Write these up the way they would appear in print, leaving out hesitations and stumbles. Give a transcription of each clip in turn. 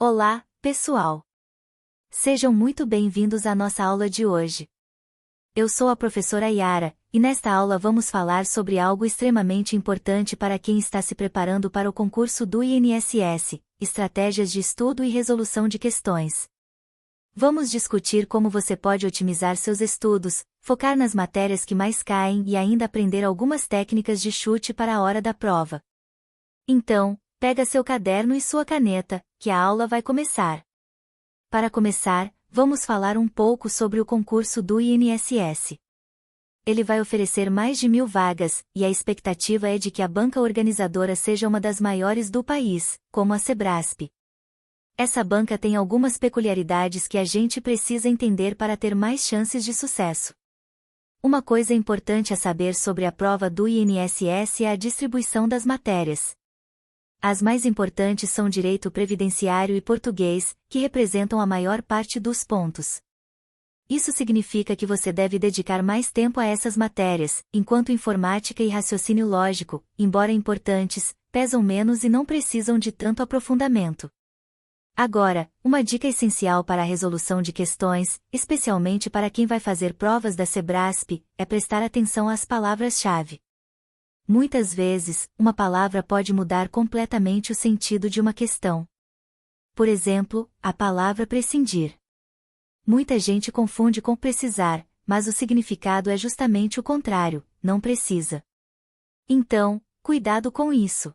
Olá, pessoal! Sejam muito bem-vindos à nossa aula de hoje. Eu sou a professora Yara, e nesta aula vamos falar sobre algo extremamente importante para quem está se preparando para o concurso do INSS, estratégias de estudo e resolução de questões. Vamos discutir como você pode otimizar seus estudos, focar nas matérias que mais caem e ainda aprender algumas técnicas de chute para a hora da prova. Então, pega seu caderno e sua caneta, que a aula vai começar. Para começar, vamos falar um pouco sobre o concurso do INSS. Ele vai oferecer mais de 1.000 vagas, e a expectativa é de que a banca organizadora seja uma das maiores do país, como a Sebrasp. Essa banca tem algumas peculiaridades que a gente precisa entender para ter mais chances de sucesso. Uma coisa importante a saber sobre a prova do INSS é a distribuição das matérias. As mais importantes são Direito Previdenciário e Português, que representam a maior parte dos pontos. Isso significa que você deve dedicar mais tempo a essas matérias, enquanto Informática e Raciocínio Lógico, embora importantes, pesam menos e não precisam de tanto aprofundamento. Agora, uma dica essencial para a resolução de questões, especialmente para quem vai fazer provas da Sebrasp, é prestar atenção às palavras-chave. Muitas vezes, uma palavra pode mudar completamente o sentido de uma questão. Por exemplo, a palavra prescindir. Muita gente confunde com precisar, mas o significado é justamente o contrário, não precisa. Então, cuidado com isso.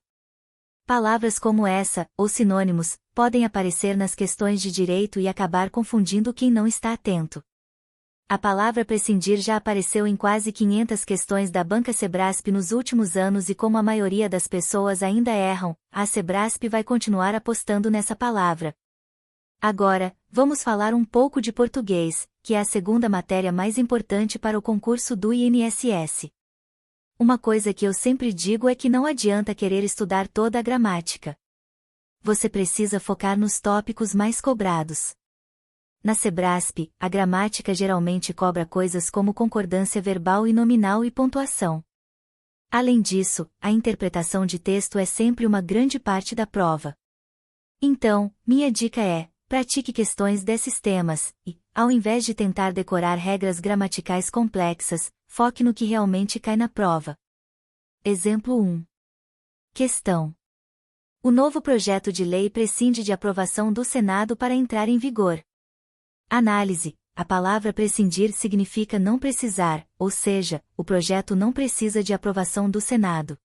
Palavras como essa, ou sinônimos, podem aparecer nas questões de direito e acabar confundindo quem não está atento. A palavra prescindir já apareceu em quase 500 questões da banca Sebrasp nos últimos anos e como a maioria das pessoas ainda erram, a Sebrasp vai continuar apostando nessa palavra. Agora, vamos falar um pouco de português, que é a segunda matéria mais importante para o concurso do INSS. Uma coisa que eu sempre digo é que não adianta querer estudar toda a gramática. Você precisa focar nos tópicos mais cobrados. Na Sebrasp, a gramática geralmente cobra coisas como concordância verbal e nominal e pontuação. Além disso, a interpretação de texto é sempre uma grande parte da prova. Então, minha dica é, pratique questões desses temas, e, ao invés de tentar decorar regras gramaticais complexas, foque no que realmente cai na prova. Exemplo 1. Questão. O novo projeto de lei prescinde de aprovação do Senado para entrar em vigor. Análise. A palavra prescindir significa não precisar, ou seja, o projeto não precisa de aprovação do Senado.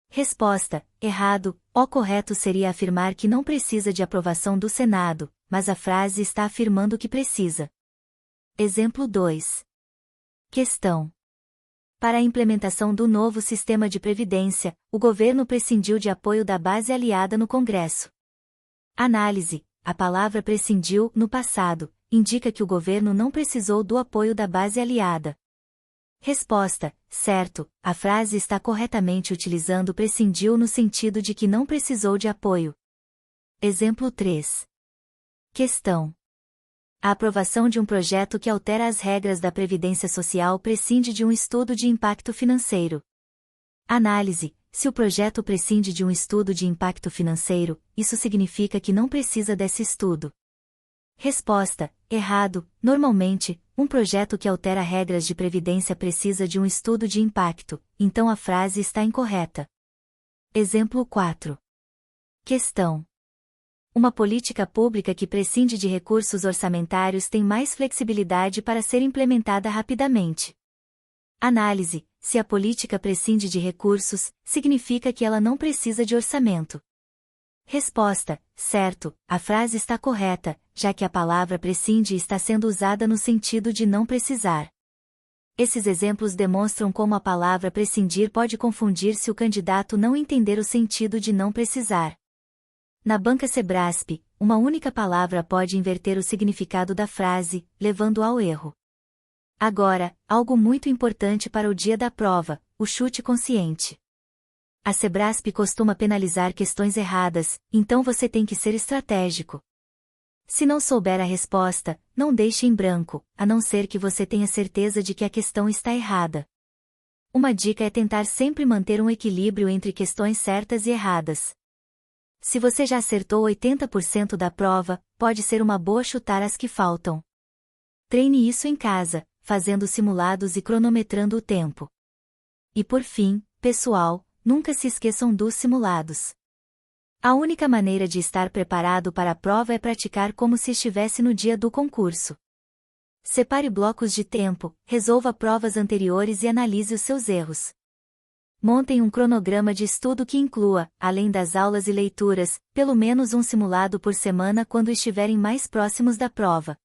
Resposta. Errado. O correto seria afirmar que não precisa de aprovação do Senado, mas a frase está afirmando que precisa. Exemplo 2. Questão. Para a implementação do novo sistema de previdência, o governo prescindiu de apoio da base aliada no Congresso. Análise. A palavra prescindiu, no passado, indica que o governo não precisou do apoio da base aliada. Resposta. Certo, a frase está corretamente utilizando prescindiu no sentido de que não precisou de apoio. Exemplo 3. Questão. A aprovação de um projeto que altera as regras da Previdência Social prescinde de um estudo de impacto financeiro. Análise. Se o projeto prescinde de um estudo de impacto financeiro, isso significa que não precisa desse estudo. Resposta. Errado. Normalmente, um projeto que altera regras de previdência precisa de um estudo de impacto, então a frase está incorreta. Exemplo 4. Questão. Uma política pública que prescinde de recursos orçamentários tem mais flexibilidade para ser implementada rapidamente. Análise. Se a política prescinde de recursos, significa que ela não precisa de orçamento. Resposta. Certo, a frase está correta, já que a palavra prescinde está sendo usada no sentido de não precisar. Esses exemplos demonstram como a palavra prescindir pode confundir se o candidato não entender o sentido de não precisar. Na banca Sebrasp, uma única palavra pode inverter o significado da frase, levando ao erro. Agora, algo muito importante para o dia da prova, o chute consciente. A Sebrasp costuma penalizar questões erradas, então você tem que ser estratégico. Se não souber a resposta, não deixe em branco, a não ser que você tenha certeza de que a questão está errada. Uma dica é tentar sempre manter um equilíbrio entre questões certas e erradas. Se você já acertou 80% da prova, pode ser uma boa chutar as que faltam. Treine isso em casa, fazendo simulados e cronometrando o tempo. E por fim, pessoal, nunca se esqueçam dos simulados. A única maneira de estar preparado para a prova é praticar como se estivesse no dia do concurso. Separe blocos de tempo, resolva provas anteriores e analise os seus erros. Montem um cronograma de estudo que inclua, além das aulas e leituras, pelo menos um simulado por semana quando estiverem mais próximos da prova.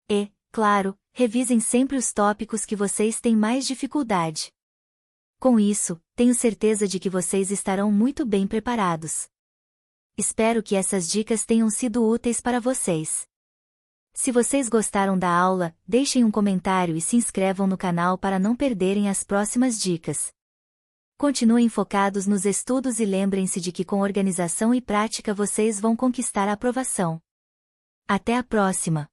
E, claro, revisem sempre os tópicos que vocês têm mais dificuldade. Com isso, tenho certeza de que vocês estarão muito bem preparados. Espero que essas dicas tenham sido úteis para vocês. Se vocês gostaram da aula, deixem um comentário e se inscrevam no canal para não perderem as próximas dicas. Continuem focados nos estudos e lembrem-se de que com organização e prática vocês vão conquistar a aprovação. Até a próxima!